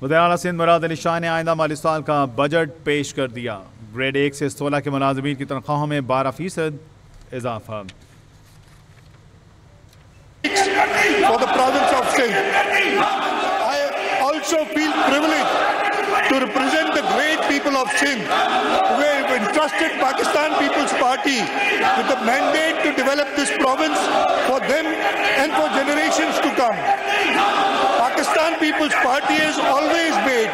वज़ीर-ए-आला सिंध मुराद अली शाह ने आइंदा माली साल का बजट पेश कर दिया। ग्रेड 1 से 16 के मुलाजमीन की तनख्वाहों में 12% इजाफा। For the province of Sindh, I also feel privileged to represent the great people of Sindh who have entrusted Pakistan People's Party with the mandate to develop this province for them and for generations to come. Pakistan People's Party has always made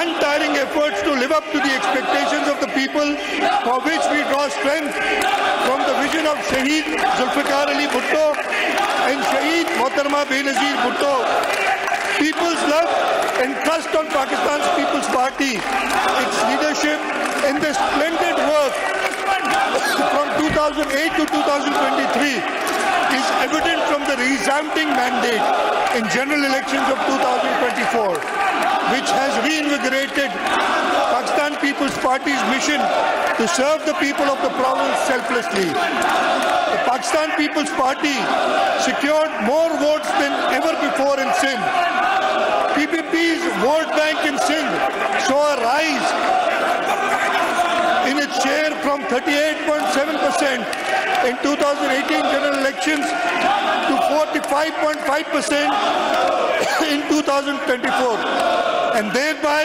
untiring efforts to live up to the expectations of the people, for which we draw strength from the vision of Shaheed Zulfikar Ali Bhutto and Shaheed Mohtarama Benazir Bhutto. People's love and trust on Pakistan's People's Party, its leadership in the splendid work from 2008 to 2023 is evident from the resounding mandate in general elections of 2024, which has reinvigorated Pakistan People's Party's mission to serve the people of the province selflessly. The Pakistan People's Party secured more votes than ever before in Sindh. PPP's vote bank in Sindh saw a rise in its share from 38.7% in 2018 general elections to 45.5% in 2024, and thereby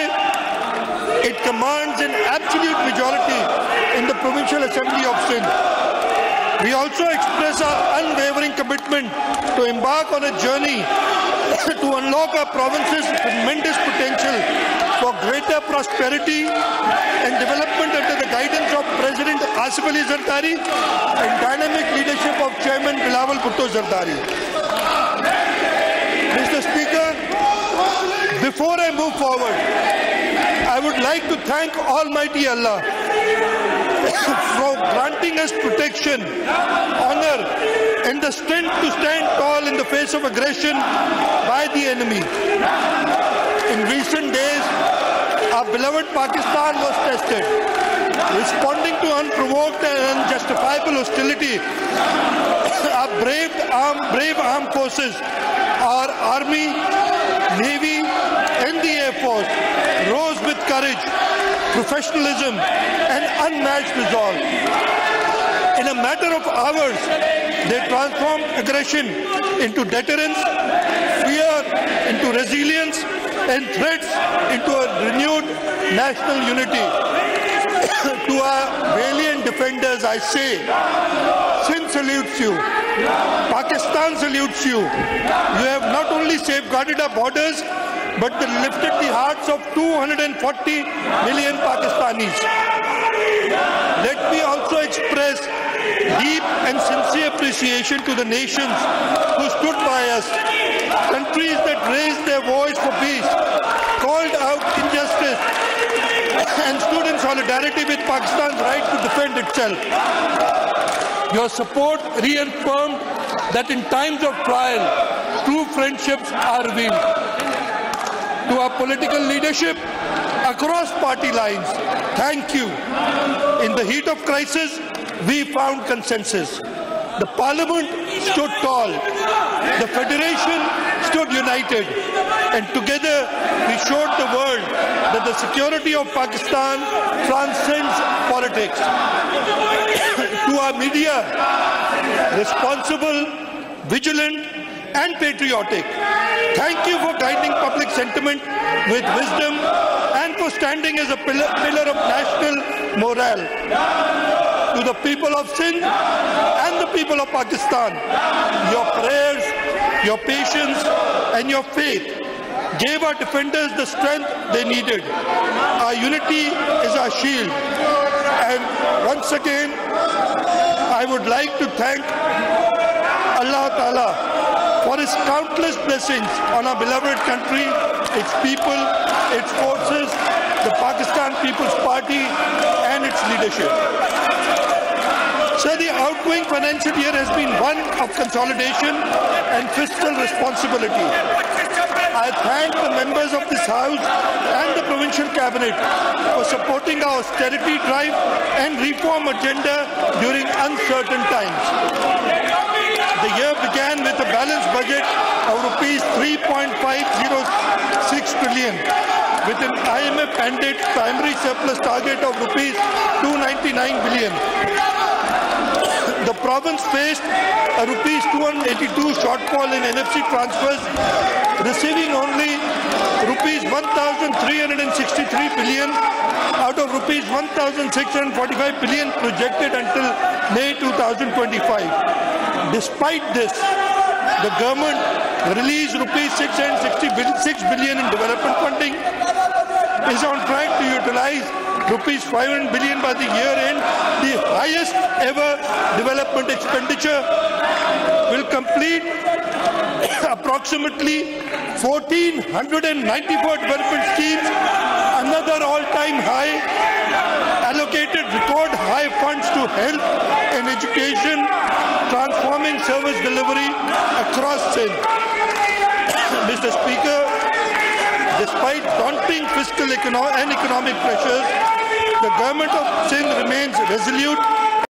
it commands an absolute majority in the Provincial Assembly of Sindh. We also express our unwavering commitment to embark on a journey to unlock our province's tremendous potential for greater prosperity and development under the guidance of President Asif Ali Zardari and dynamic leadership of Chairman Bilawal Bhutto Zardari. Mr. Speaker, before I move forward, I would like to thank Almighty Allah for granting us protection, honor, and the strength to stand tall in the face of aggression by the enemy. In recent days, our beloved Pakistan was tested. Responding to unprovoked and unjustifiable hostility, our brave armed forces, our army, navy, and the air force rose with courage, professionalism, and unmatched resolve. In a matter of hours, they transformed aggression into deterrence, fear into resilience, and threats into a renewed national unity. To our valiant defenders, I say, Sindh salutes you. Pakistan salutes you. You have not only safeguarded our borders, but lifted the hearts of 240 million Pakistanis. Let me also express deep and sincere appreciation to the nations who stood by us, countries that raised their voice for peace, called out injustice, and stood in solidarity with Pakistan's right to defend itself. Your support reaffirmed that in times of trial, true friendships are revealed. To our political leadership across party lines, thank you. In the heat of crisis, we found consensus. The Parliament stood tall. The Federation stood united. And together, we showed the world that the security of Pakistan transcends politics. To our media, responsible, vigilant, and patriotic, thank you for guiding public sentiment with wisdom and for standing as a pillar of national morale. To the people of Sindh and the people of Pakistan, your prayers, your patience, and your faith gave our defenders the strength they needed. Our unity is our shield. And once again, I would like to thank Allah Ta'ala for His countless blessings on our beloved country, its people, its forces, the Pakistan People's Party, and its leadership. Sir, the outgoing financial year has been one of consolidation and fiscal responsibility. I thank the members of this House and the Provincial Cabinet for supporting our austerity drive and reform agenda during uncertain times. The year began with a balanced budget of rupees 3.506 trillion, with an IMF mandate primary surplus target of rupees 299 billion. The province faced a rupees 282 shortfall in NFC transfers, receiving only rupees 1,363 billion out of rupees 1,645 billion projected until May 2025. Despite this, the government released rupees 666 billion in development funding, is on track to utilize rupees 500 billion by the year end, the highest ever development expenditure, will complete approximately 1,494 development schemes, another all-time high, allocated record high funds to health and education, transforming service delivery across Sindh. Mr. Speaker, despite daunting fiscal and economic pressures, the government of Sindh remains resolute